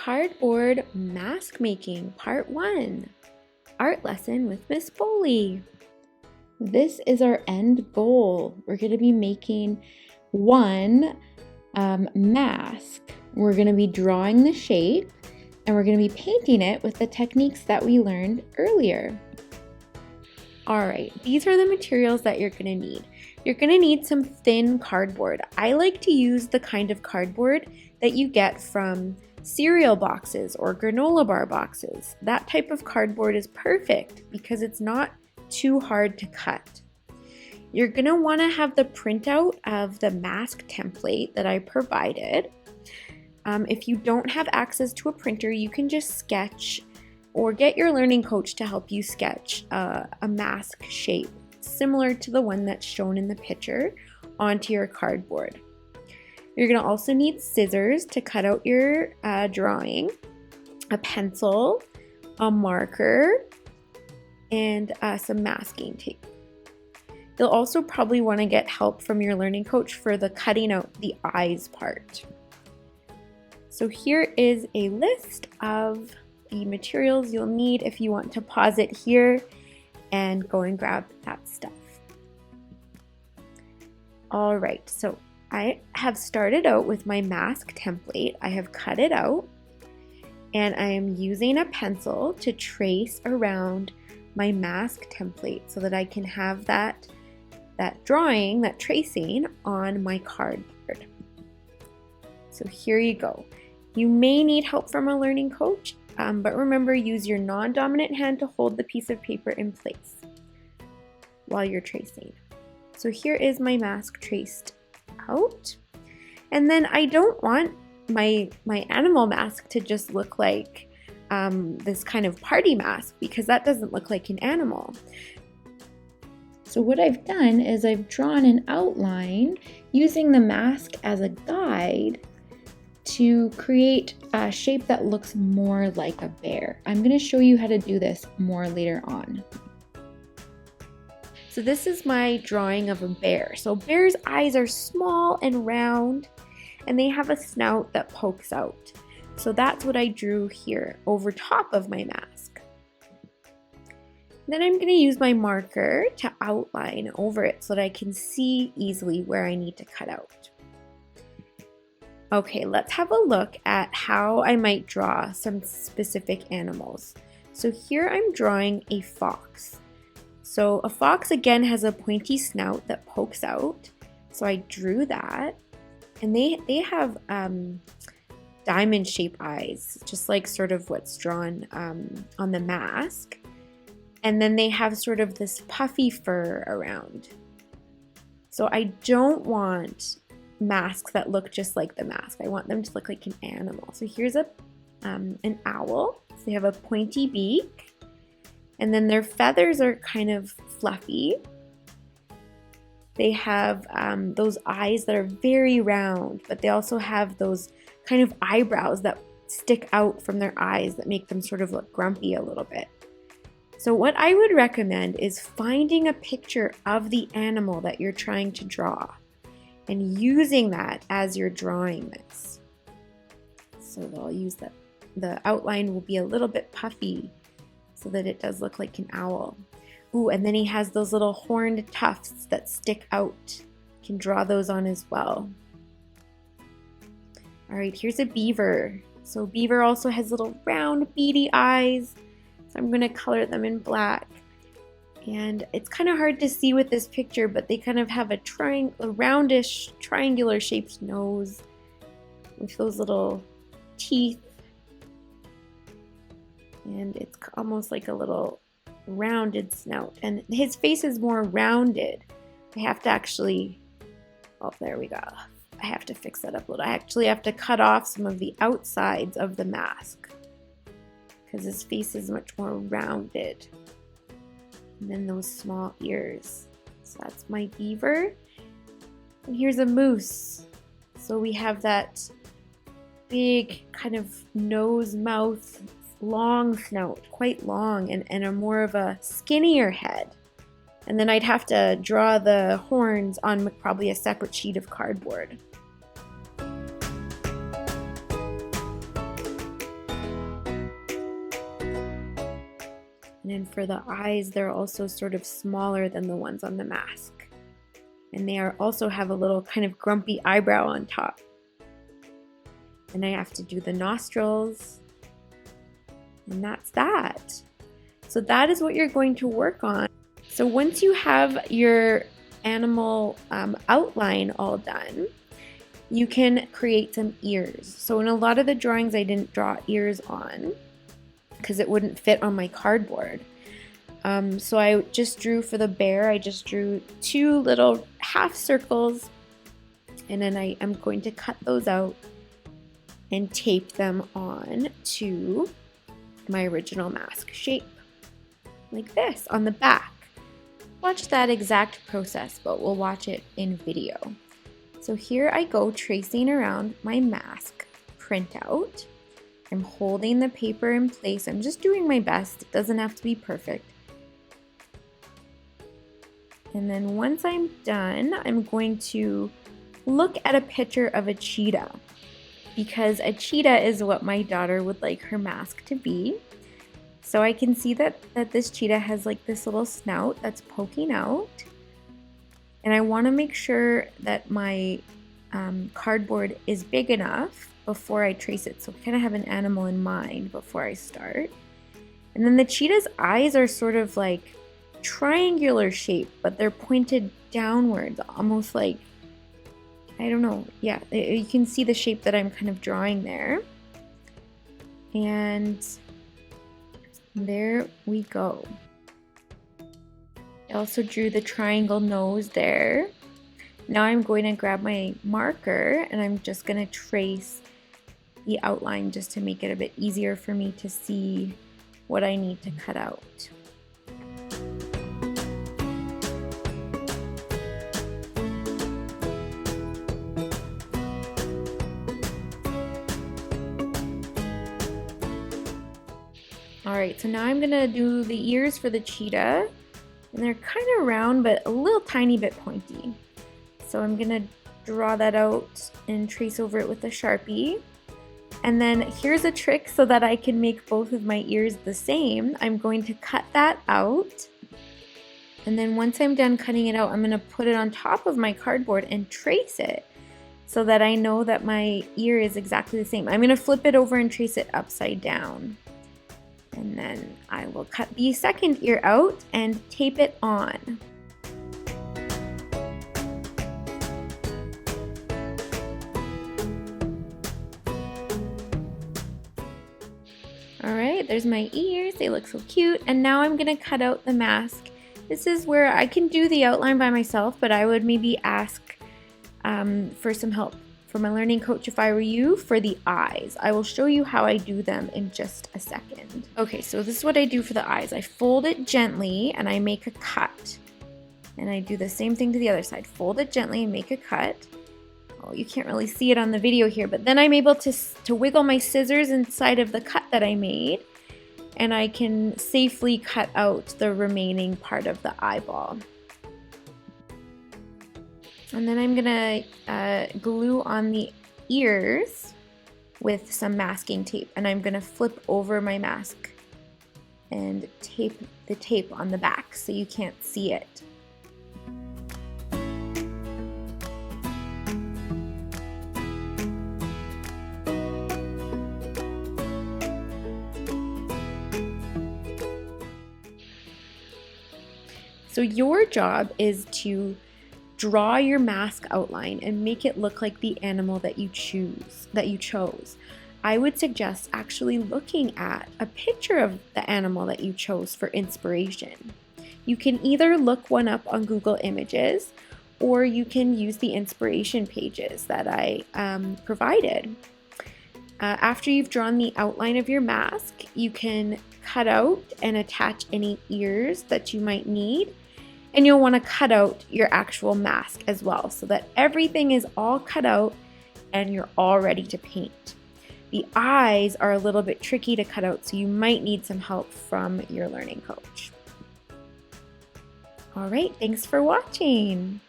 Cardboard Mask Making Part 1 Art Lesson with Ms.Boley. This is our end goal. We're going to be making one mask. We're going to be drawing the shape and we're going to be painting it with the techniques that we learned earlier. Alright, these are the materials that you're going to need. You're going to need some thin cardboard. I like to use the kind of cardboard that you get from cereal boxes or granola bar boxes. That type of cardboard is perfect because it's not too hard to cut. You're going to want to have the printout of the mask template that I provided. If you don't have access to a printer, you can just sketch or get your learning coach to help you sketch a mask shape similar to the one that's shown in the picture onto your cardboard. You're going to also need scissors to cut out your drawing, a pencil, a marker, and some masking tape. You'll also probably want to get help from your learning coach for the cutting out the eyes part. So here is a list of the materials you'll need if you want to pause it here and go and grab that stuff. All right, so I have started out with my mask template. I have cut it out and I am using a pencil to trace around my mask template so that I can have that drawing, that tracing on my cardboard. So here you go. You may need help from a learning coach, but remember, use your non-dominant hand to hold the piece of paper in place while you're tracing. So here is my mask traced out. And then I don't want my animal mask to just look like this kind of party mask because that doesn't look like an animal. So what I've done is I've drawn an outline using the mask as a guide to create a shape that looks more like a bear. I'm going to show you how to do this more later on. So this is my drawing of a bear. So bear's eyes are small and round and they have a snout that pokes out. So that's what I drew here over top of my mask. Then I'm going to use my marker to outline over it so that I can see easily where I need to cut out. Okay, let's have a look at how I might draw some specific animals. So here I'm drawing a fox. So a fox again has a pointy snout that pokes out. So I drew that. And they have diamond shaped eyes, just like sort of what's drawn on the mask. And then they have sort of this puffy fur around. So I don't want masks that look just like the mask. I want them to look like an animal. So here's an owl. So they have a pointy beak. And then their feathers are kind of fluffy. They have those eyes that are very round, but they also have those kind of eyebrows that stick out from their eyes that make them sort of look grumpy a little bit. So what I would recommend is finding a picture of the animal that you're trying to draw and using that as you're drawing this. So I'll use the outline will be a little bit puffy so that it does look like an owl. Ooh, and then he has those little horned tufts that stick out. You can draw those on as well. All right, here's a beaver. So beaver also has little round beady eyes. So I'm gonna color them in black. And it's kind of hard to see with this picture, but they kind of have a roundish, triangular shaped nose with those little teeth. And it's almost like a little rounded snout. And his face is more rounded. I have to actually, oh, there we go. I have to fix that up a little. I actually have to cut off some of the outsides of the mask because his face is much more rounded. And then those small ears. So that's my beaver. And here's a moose. So we have that big kind of nose, mouth, long snout, quite long, and a more of a skinnier head. And then I'd have to draw the horns on probably a separate sheet of cardboard. And then for the eyes, they're also sort of smaller than the ones on the mask. And they also have a little kind of grumpy eyebrow on top. And I have to do the nostrils. And that's that. So that is what you're going to work on. So once you have your animal outline all done, you can create some ears. So in a lot of the drawings, I didn't draw ears on because it wouldn't fit on my cardboard. So I just drew for the bear, I just drew 2 little half circles, and then I am going to cut those out and tape them on to my original mask shape, like this on the back. Watch that exact process, but we'll watch it in video. So here I go tracing around my mask printout. I'm holding the paper in place. I'm just doing my best. It doesn't have to be perfect. And then once I'm done, I'm going to look at a picture of a cheetah, because a cheetah is what my daughter would like her mask to be. So I can see that this cheetah has like this little snout that's poking out. And I want to make sure that my cardboard is big enough before I trace it. So I kind of have an animal in mind before I start. And then the cheetah's eyes are sort of like triangular shape, but they're pointed downwards, almost like, I don't know. Yeah, you can see the shape that I'm kind of drawing there. And there we go. I also drew the triangle nose there. Now I'm going to grab my marker and I'm just going to trace the outline just to make it a bit easier for me to see what I need to cut out. Alright, so now I'm going to do the ears for the cheetah. And they're kind of round, but a little tiny bit pointy. So I'm going to draw that out and trace over it with a Sharpie. And then here's a trick so that I can make both of my ears the same. I'm going to cut that out. And then once I'm done cutting it out, I'm going to put it on top of my cardboard and trace it so that I know that my ear is exactly the same. I'm going to flip it over and trace it upside down. And then I will cut the second ear out and tape it on. Alright, there's my ears. They look so cute. And now I'm going to cut out the mask. This is where I can do the outline by myself, but I would maybe ask for some help from a learning coach if I were you for the eyes. I will show you how I do them in just a second. Okay, so this is what I do for the eyes. I fold it gently and I make a cut. And I do the same thing to the other side. Fold it gently and make a cut. Oh, you can't really see it on the video here, but then I'm able to wiggle my scissors inside of the cut that I made, and I can safely cut out the remaining part of the eyeball. And then I'm gonna glue on the ears with some masking tape, and I'm gonna flip over my mask and tape the tape on the back so you can't see it. So your job is to draw your mask outline and make it look like the animal that you chose. I would suggest actually looking at a picture of the animal that you chose for inspiration. You can either look one up on Google Images, or you can use the inspiration pages that I provided. After you've drawn the outline of your mask, you can cut out and attach any ears that you might need. And you'll want to cut out your actual mask as well so that everything is all cut out and you're all ready to paint. The eyes are a little bit tricky to cut out, so you might need some help from your learning coach. All right, thanks for watching.